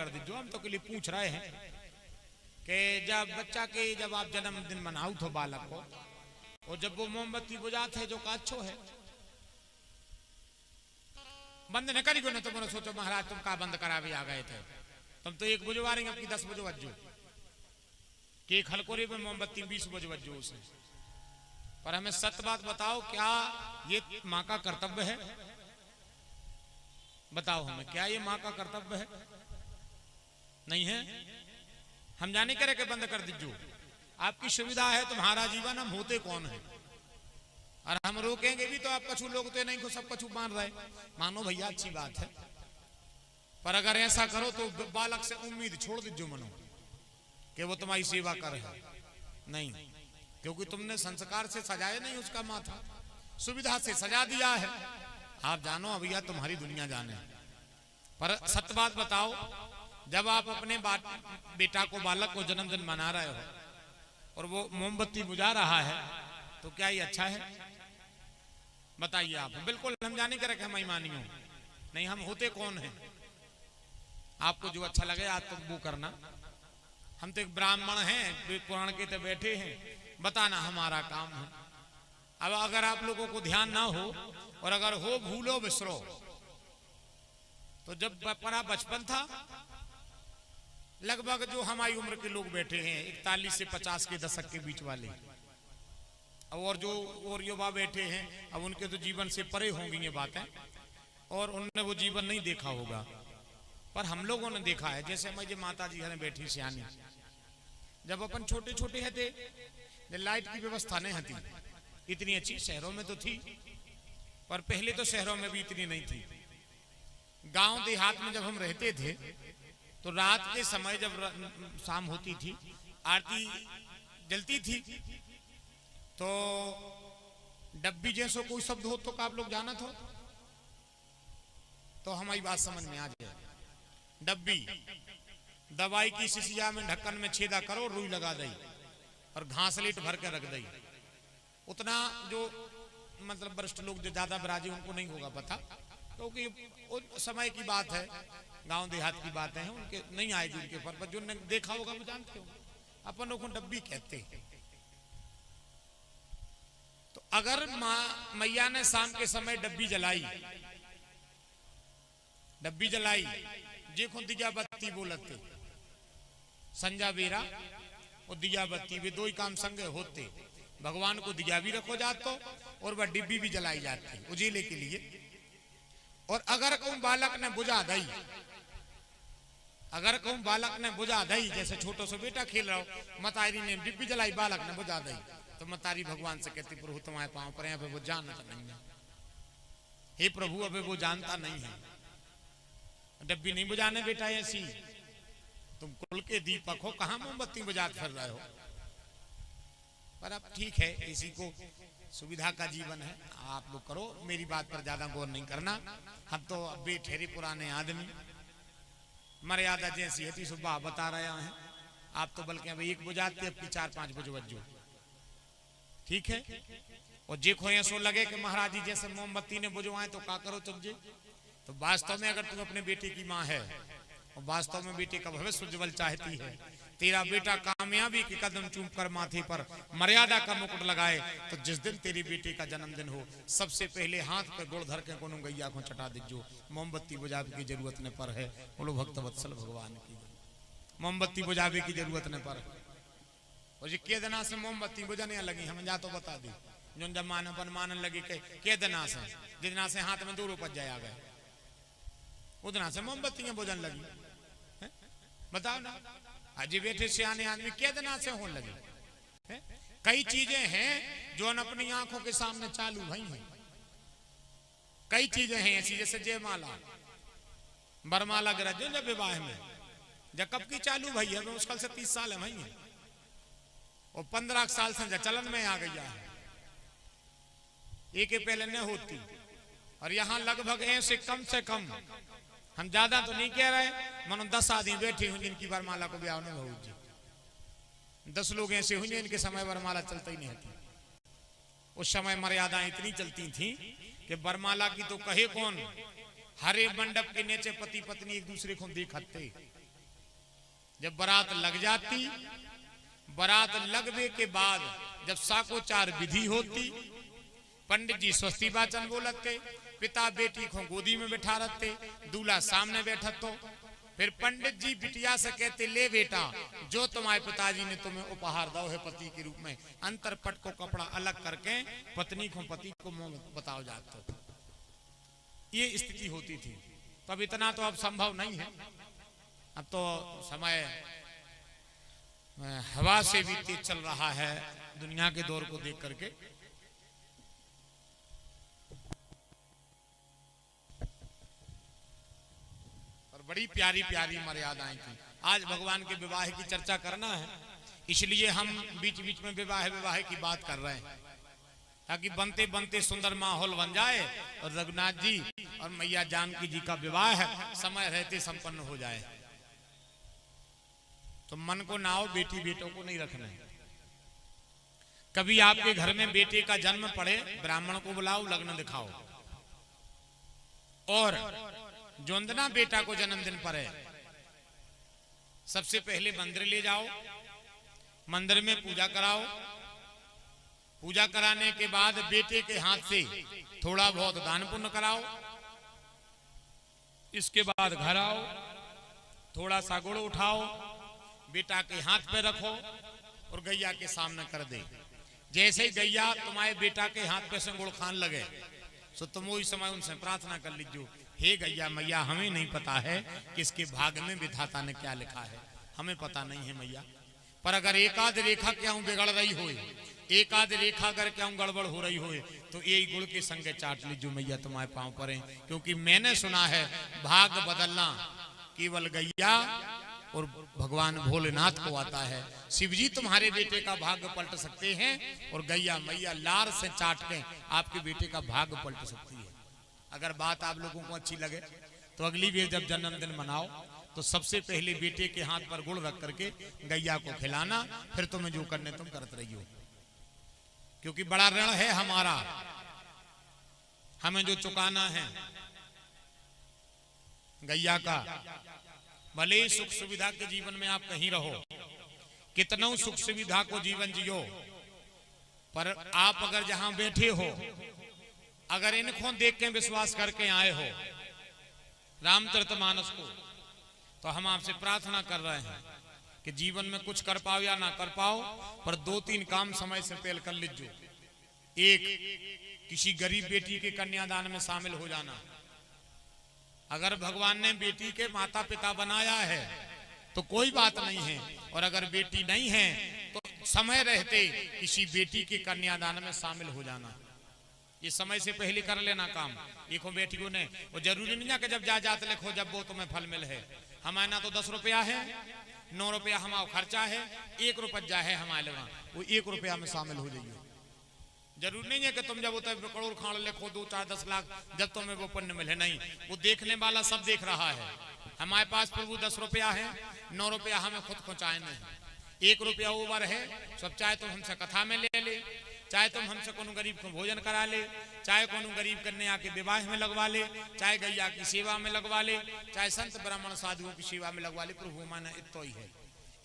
कर दीजिए। हम तो के लिए पूछ रहे हैं कि जब बच्चा के जब आप जन्मदिन मनाओ तो बालक को, और जब वो मोमबत्ती बुझाते है जो का अच्छो है बंद न करी को न, तुमने सोचो महाराज तुम का बंद करा भी आ गए थे, तुम तो एक बुझवा रही अपनी 10 बुझवज्जो के खलकोरे में मोमबत्ती 20 बुझवज्जो उसे। पर हमें सत्य बात बताओ, क्या ये माँ का कर्तव्य है? बताओ हमें, क्या ये माँ का कर्तव्य है? नहीं है। हम जाने करे के बंद कर दीजिए, आपकी सुविधा है, तुम्हारा जीवन, हम होते कौन है? और हम रोकेंगे भी तो आप कछु लोग तो नहीं को सब कछु मान रहे, मानो भैया अच्छी बात है, पर अगर ऐसा करो तो बालक से उम्मीद छोड़ दीजिए मनो कि वो तुम्हारी सेवा करे। नहीं, क्योंकि तुमने संस्कार से सजाया नहीं उसका माथा, सुविधा से सजा दिया है। आप जानो भैया तुम्हारी दुनिया जाने। पर सत्य बात बताओ, जब आप अपने बेटा को, बालक को जन्मदिन मना रहे हो और वो मोमबत्ती बुझा रहा है, तो क्या ये अच्छा है? बताइए आप। बिल्कुल हम जाने के रखे महिमानी हो नहीं, हम होते कौन है? आपको जो अच्छा लगे आप तो वो करना। हम तो एक ब्राह्मण हैं, पुराण के तो बैठे हैं, बताना हमारा काम है। अब अगर आप लोगों को ध्यान ना हो, और अगर हो भूलो बिसरो, तो जब बड़ा बचपन था, लगभग जो हमारी उम्र के लोग बैठे हैं 41 से 50 के दशक के बीच वाले, और जो और युवा बैठे हैं, अब उनके तो जीवन से परे होंगी ये बातें, और उन्होंने वो जीवन नहीं देखा होगा, पर हम लोगों ने देखा है। जैसे हमारी माता जी ने बैठी सियानी, जब अपन छोटे छोटे थे, लाइट की व्यवस्था नहीं थी इतनी अच्छी, शहरों में तो थी पर पहले तो शहरों में भी इतनी नहीं थी। गांव देहात में जब हम रहते थे तो रात के समय जब शाम होती थी, आरती जलती थी, तो डब्बी जैसो कोई शब्द हो तो का आप लोग जाना था, तो हमारी बात समझ में आ जाए। डब्बी दवाई की शीशिया में ढक्कन में छेदा करो, रुई लगा दई और घासलेट भर के रख दई। उतना जो मतलब वरिष्ठ लोग जो ज्यादा बराजी उनको नहीं होगा पता, क्योंकि तो समय की बात है, गांव देहात की बातें हैं, उनके नहीं आएगी उनके पर जो देखा होगा वो जानते हो। अपन लोग डब्बी कहते हैं। तो अगर मैया ने शाम के समय डब्बी जलाई देखो दिया बत्ती बोलते, संजा बेरा और दिया बत्ती वे दो ही काम संगे होते। भगवान को दिया भी रखो जातो और वह डिब्बी भी जलाई जाती उजीले के लिए। और अगर कहूं बालक ने बुझा दई, जैसे छोटो सो बेटा खेल रहा हो, मतारी ने डिब्बी जलाई, बालक ने बुझा दई, तो मतारी भगवान से कहती प्रभु तुम्हारे पांव पर है, वो जानता नहीं है, हे प्रभु अबे वो जानता नहीं है, डब्बी नहीं बुझाने बेटा ऐसी, तुम कुल के दीपक हो, कहां मोमबत्ती बुझा कर रहे हो। पर अब ठीक है, इसी को सुविधा का जीवन है, आप लोग करो, मेरी बात पर ज्यादा गौर नहीं करना। हम तो अभी ठहरे पुराने आदमी, मर्यादा जैसी है सुबह बता रहे हैं। आप तो बल्कि अभी एक बुझाते अब की 4-5 बुझवज्जो, ठीक है। और देखो ऐसो लगे कि महाराज जी जैसे मोमबत्ती ने बुझवाए तो का करो तुझे। तो वास्तव में अगर तुम अपने बेटे की माँ है और वास्तव में बेटे का भविष्य उज्जवल चाहती है, तेरा बेटा कामयाबी के कदम चूम कर माथे पर मर्यादा का मुकुट लगाए, तो जिस दिन तेरे बेटे का जन्मदिन हो, सबसे पहले हाथ पे गुड़ धर के कोनो गैया को चटा दीजो, मोमबत्ती बुझावे की जरूरत न पर है। बोलो भक्त वत्सल भगवान की, मोमबत्ती बुझावे की जरूरत न पर। और ये के दिना से मोमबत्ती बुझाने लगी, हम जा तो बता दी, जो जब मानन लगी के दिना से, जितना से हाथ में 2 रुपये जाया गए, उतना से मोमबत्तियां बुझन लगी। बताओ ना, अजी बैठे सियाने आदमी के दिना से होने लगे। कई चीजें हैं जो अपनी आंखों के सामने चालू भई हैं, कई चीजें हैं ऐसी, जैसे जयमाला, बरमाला गिरा जो जब विवाह में जब कब की चालू भई है, मुश्किल से 30 साल है भई है, और 15 साल से चलन में आ गई है, एक पहले न होती। और यहाँ लगभग ऐसे कम से कम, हम ज्यादा तो नहीं कह रहे, मानो 10 आदमी बैठे हुए जिनकी वरमाला को ब्याह नहीं हो जी, 10 लोग ऐसे हुए इनके समय वरमाला चलता ही नहीं थी। उस समय मर्यादाएं इतनी चलती थी कि वरमाला की तो कहे कौन, हरे मंडप के नीचे पति पत्नी एक दूसरे को देखते, जब बारात लग जाती, बारात लगने के बाद जब साकोचार विधि होती, पंडित जी स्वस्ति वाचन बोलते, पिता बेटी को गोदी में बैठा रखते, दूल्हा सामने बैठा तो फिर पंडित जी बिटिया से कहते, ले बेटा, जो तुम्हारे पिताजी ने तुम्हें उपहार दो है पति के रूप में, अंतरपट को कपड़ा अलग करके पत्नी को पति को मुंह बताओ जाते। ये स्थिति होती थी। तब इतना तो अब संभव नहीं है। अब तो समय हवा से भी तेज चल रहा है दुनिया के दौर को देख करके। और बड़ी प्यारी प्यारी मर्यादाएं थी। आज भगवान के विवाह की चर्चा करना है, इसलिए हम बीच बीच में विवाह की बात कर रहे हैं, ताकि बनते बनते सुंदर माहौल बन जाए और रघुनाथ जी और मैया जानकी जी का विवाह समय रहते संपन्न हो जाए। तो मन को ना हो, बेटी बेटों को नहीं रखना है। कभी आपके घर में बेटे का जन्म पड़े, ब्राह्मण को बुलाओ, लग्न दिखाओ, और जोंदना बेटा को जन्मदिन पर है, सबसे पहले मंदिर ले जाओ, मंदिर में पूजा कराओ, पूजा कराने के बाद बेटे के हाथ से थोड़ा बहुत दान पुण्य कराओ, इसके बाद घर आओ, थोड़ा सा गुड़ उठाओ, बेटा के हाथ पे रखो और गैया के सामने कर दे। जैसे ही गैया तुम्हारे बेटा के हाथ पे से गुड़ खान लगे, तो तुम वही समय उनसे प्रार्थना कर लीजिए, हे गैया मैया, हमें नहीं पता है कि इसके भाग में विधाता ने क्या लिखा है, हमें पता नहीं है मैया, पर अगर एकाध रेखा क्या बिगड़ रही हो, एकाध रेखा अगर क्या गड़बड़ हो रही हो, तो यही गुड़ के संगे चाट लीजिए मैया, तुम्हारे पांव पर है। क्योंकि मैंने सुना है भाग बदलना केवल गैया और भगवान भोलेनाथ को आता है। शिवजी तुम्हारे बेटे का भाग्य पलट सकते हैं और गैया मैया लार से चाट के आपके बेटे का भाग्य पलट सकती है। अगर बात आप लोगों को अच्छी लगे तो अगली बार जब जन्मदिन मनाओ तो सबसे पहले बेटे के हाथ पर गुड़ रख करके गैया को खिलाना, फिर तुम्हें जो करने तुम करते रहियो, क्योंकि बड़ा ऋण है हमारा, हमें जो चुकाना है गैया का। भले सुख सुविधा के जीवन में आप कहीं रहो, कितनों सुख सुविधा को जीवन जियो, पर आप अगर जहां बैठे हो, अगर इनको देख के विश्वास करके आए हो रामचरितमानस को, तो हम आपसे प्रार्थना कर रहे हैं कि जीवन में कुछ कर पाओ या ना कर पाओ, पर 2-3 काम समय से पहले कर लीजिए। एक, किसी गरीब बेटी के कन्यादान में शामिल हो जाना। अगर भगवान ने बेटी के माता पिता बनाया है तो कोई बात नहीं है, और अगर बेटी नहीं है तो समय रहते किसी बेटी के कन्यादान में शामिल हो जाना। ये समय से पहले कर लेना काम। देखो बेटियों ने, वो जरूरी नहीं है कि जब जात लिखो जब वो तुम्हें फल मिल है। हमारे ना तो 10 रुपया है, 9 रुपया हमारा खर्चा है, 1 रुपया है हमारे लगा, वो 1 रुपया में शामिल हो जाइए। जरूर नहीं है कि तुम जब करोड़ खान लिखो 2-4-10 लाख जब तुम्हें वो पुण्य मिले, नहीं, वो देखने वाला सब देख रहा है। हमारे पास प्रभु 10 रुपया है, 9 रुपया हमें खुद खोचाए नहीं, 1 रुपया ओवर है, सब चाहे तुम हमसे कथा में ले ले, चाहे तुम हमसे कोनो गरीब को भोजन करा ले, चाहे कोनो गरीब कन्या के विवाह में लगवा ले, चाहे गैया की सेवा में लगवा ले, चाहे संत ब्राह्मण साधुओं की सेवा में लगवा ले, प्रभु माना इतो ही है।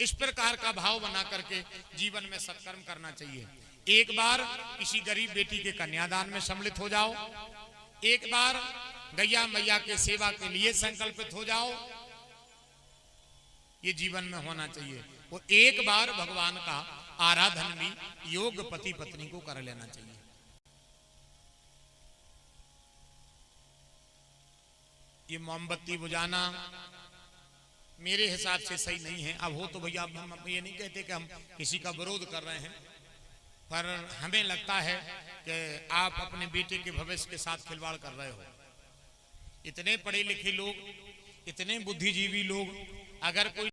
इस प्रकार का भाव बना करके जीवन में सत्कर्म करना चाहिए। एक बार किसी गरीब बेटी के कन्यादान में सम्मिलित हो जाओ, एक बार गैया मैया के सेवा के लिए संकल्पित हो जाओ, ये जीवन में होना चाहिए। वो एक बार भगवान का आराधन भी योग पति पत्नी को कर लेना चाहिए। ये मोमबत्ती बुझाना मेरे हिसाब से सही नहीं है। अब हो तो भैया हम ये नहीं कहते कि हम किसी का विरोध कर रहे हैं, पर हमें लगता है कि आप अपने बेटे के भविष्य के साथ खिलवाड़ कर रहे हो। इतने पढ़े लिखे लोग, इतने बुद्धिजीवी लोग, अगर कोई